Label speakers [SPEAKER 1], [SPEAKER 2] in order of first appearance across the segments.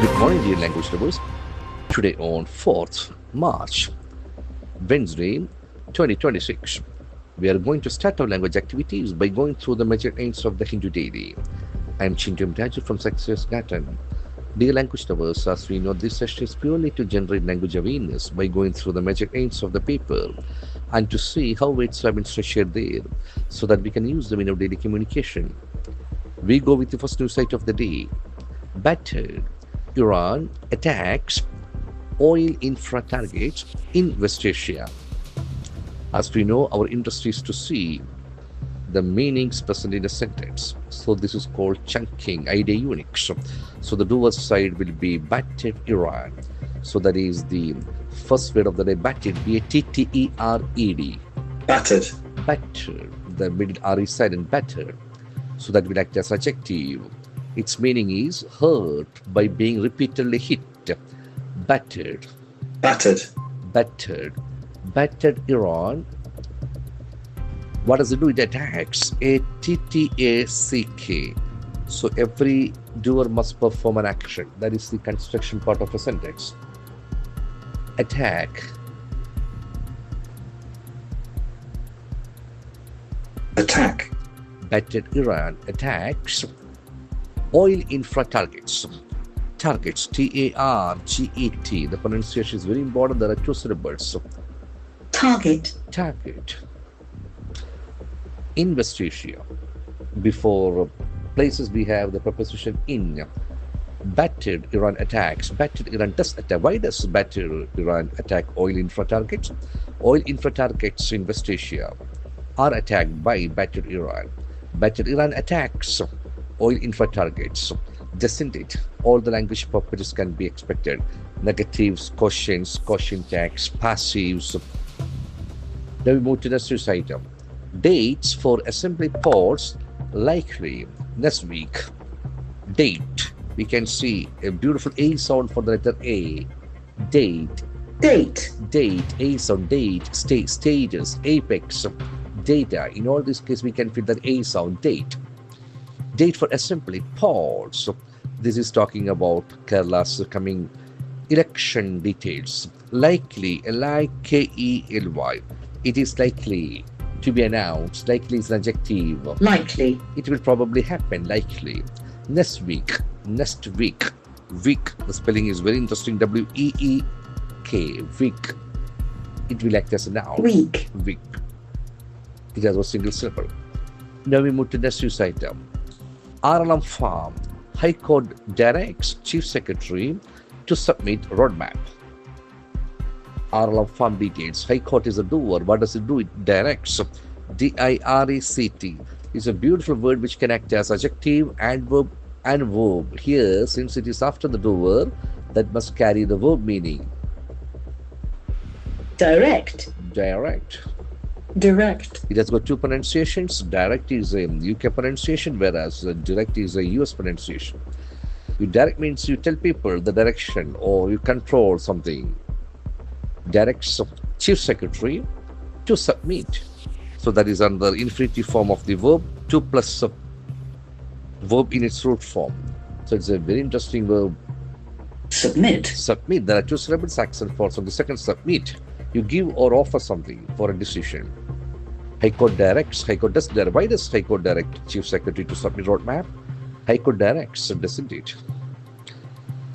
[SPEAKER 1] Good morning, dear language lovers. Today on 4th March, Wednesday, 2026, we are going to start our language activities by going through the major aims of the Hindu daily. I am Chintu M from Success Garten. Dear language lovers, as we know, this session is purely to generate language awareness by going through the major aims of the paper and to see how weights have been structured there so that we can use them in our daily communication. We go with the first news site of the day. Battered. Iran attacks oil infra targets in West Asia. As we know, our interest is to see the meanings present in a sentence. So this is called chunking, idea unique. So the doer side will be battered Iran. So that is the first word of the day, battered, B-A-T-T-E-R-E-D.
[SPEAKER 2] Battered.
[SPEAKER 1] Battered. The middle R is silent, battered. So that will act as adjective. Its meaning is hurt by being repeatedly hit. Battered.
[SPEAKER 2] Battered.
[SPEAKER 1] Battered. Battered Iran. What does it do? It attacks. A-T-T-A-C-K. So every doer must perform an action. That is the construction part of a sentence. Attack.
[SPEAKER 2] Attack.
[SPEAKER 1] Battered Iran attacks oil infra targets. Targets, T-A-R-G-E-T. The pronunciation is very important. There are two syllables.
[SPEAKER 3] Target.
[SPEAKER 1] Target. In West Asia, before places we have the preposition in. Battered Iran attacks. Battered Iran does attack. Why does battered Iran attack oil infra targets? Oil infra targets in West Asia are attacked by battered Iran. Battered Iran attacks oil infra targets. Doesn't it? All the language properties can be expected. Negatives, quotients, quotient tags, passives. Now we move to the next item. Dates for assembly ports likely next week. Date. We can see a beautiful A sound for the letter A. Date.
[SPEAKER 3] Date.
[SPEAKER 1] Date. A sound. Date. Stages. Apex. Data. In all these cases, we can feel that A sound. Date. Date for assembly polls. This is talking about Kerala's coming election details. Likely, L-I-K-E-L-Y. It is likely to be announced. Likely is an adjective.
[SPEAKER 3] Likely.
[SPEAKER 1] It will probably happen. Likely. Next week. Next week. Week. The spelling is very interesting. W-E-E-K. Week. It will act as a noun.
[SPEAKER 3] Week.
[SPEAKER 1] Week. It has a single syllable. Now we move to next news item. RLM Farm. High Court directs Chief Secretary to submit roadmap. RLM Farm details. High Court is a doer. What does it do? It directs. D-I-R-E-C-T is a beautiful word which can act as adjective, adverb, and verb. Here, since it is after the doer, that must carry the verb meaning.
[SPEAKER 3] Direct.
[SPEAKER 1] Direct.
[SPEAKER 3] Direct.
[SPEAKER 1] It has got two pronunciations. Direct is a UK pronunciation, whereas direct is a US pronunciation. You direct means you tell people the direction or you control something. Directs Chief Secretary to submit. So that is under infinitive form of the verb, to plus verb in its root form. So it's a very interesting verb.
[SPEAKER 3] Submit.
[SPEAKER 1] Submit. There are two syllables, accent force on the second. Submit. You give or offer something for a decision. High Court directs. High Court does direct. Why does High Court direct Chief Secretary to submit roadmap? High Court directs, doesn't it?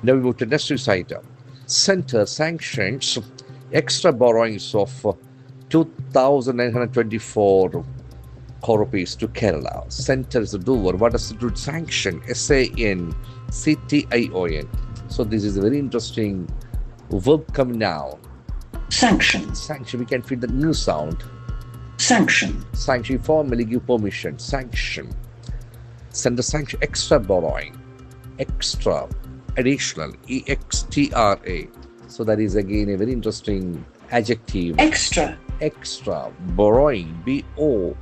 [SPEAKER 1] Now we move to next news item. Center sanctions extra borrowings of 2,924 crore rupees to Kerala. Center is the doer. What does it do? Sanction. S-A-N-C-T-I-O-N. So this is a very interesting verb come noun.
[SPEAKER 3] Sanction.
[SPEAKER 1] Sanction. We can feel the new sound.
[SPEAKER 3] Sanction.
[SPEAKER 1] Sanction. Formally give permission. Sanction. Center sanction. Extra borrowing. Extra. Additional. E-X-T-R-A. So that is again a very interesting adjective.
[SPEAKER 3] Extra.
[SPEAKER 1] Extra. Borrowing. B-O-R-R-O-W-I-N-G.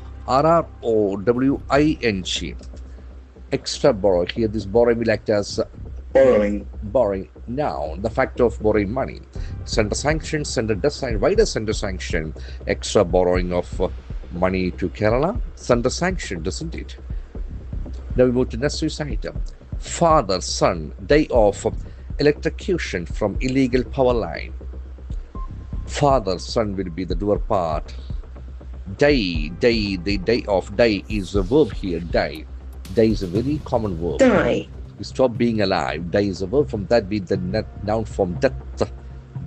[SPEAKER 1] Extra borrow. Here this borrowing will act as
[SPEAKER 2] Borrowing.
[SPEAKER 1] Borrowing. Noun. The fact of borrowing money. Center sanction. Center does sanction. Why does center sanction extra borrowing of money to Kerala? Center sanction, doesn't it? Now we move to next news item. Father, son, day of Electrocution from illegal power line. Father, son will be the doer part. Die, the die of die is a verb here, die. Die is a very common verb.
[SPEAKER 4] Die.
[SPEAKER 1] You stop being alive. Die is a verb, from that be the noun form death.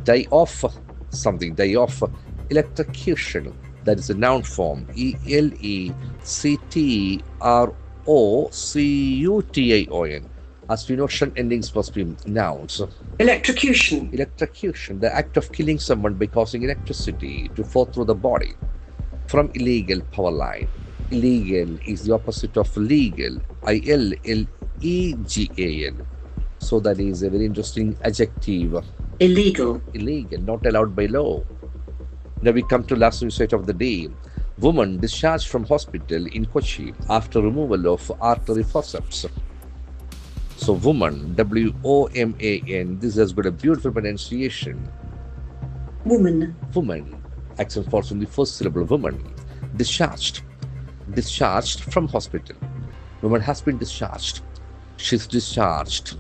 [SPEAKER 1] Die off something, die off. Electrocution, that is a noun form. Electrocution. As we know, shun endings must be nouns.
[SPEAKER 4] Electrocution.
[SPEAKER 1] Electrocution, the act of killing someone by causing electricity to flow through the body from illegal power line. Illegal is the opposite of legal. Illegal. So that is a very interesting adjective.
[SPEAKER 4] Illegal.
[SPEAKER 1] Illegal, not allowed by law. Now we come to last news of the day. Woman discharged from hospital in Kochi after removal of artery forceps. So woman, W-O-M-A-N, this has got a beautiful pronunciation.
[SPEAKER 3] Woman.
[SPEAKER 1] Woman, accent falls on the first syllable, woman. Discharged. Discharged from hospital. Woman has been discharged. She's discharged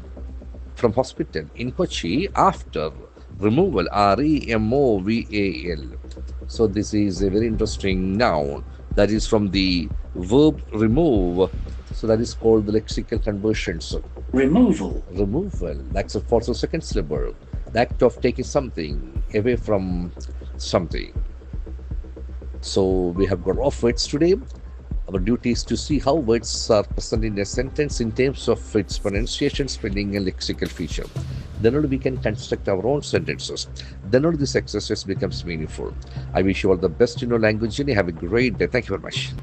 [SPEAKER 1] from hospital in Kochi after removal, R-E-M-O-V-A-L. So this is a very interesting noun that is from the verb remove. So that is called the lexical conversions.
[SPEAKER 3] Removal.
[SPEAKER 1] Removal, that's a false second syllable. The act of taking something away from something. So we have got off words today. Our duty is to see how words are present in a sentence in terms of its pronunciation, spelling, and lexical feature. Then only we can construct our own sentences. Then only this exercise becomes meaningful. I wish you all the best in your language journey. Have a great day. Thank you very much.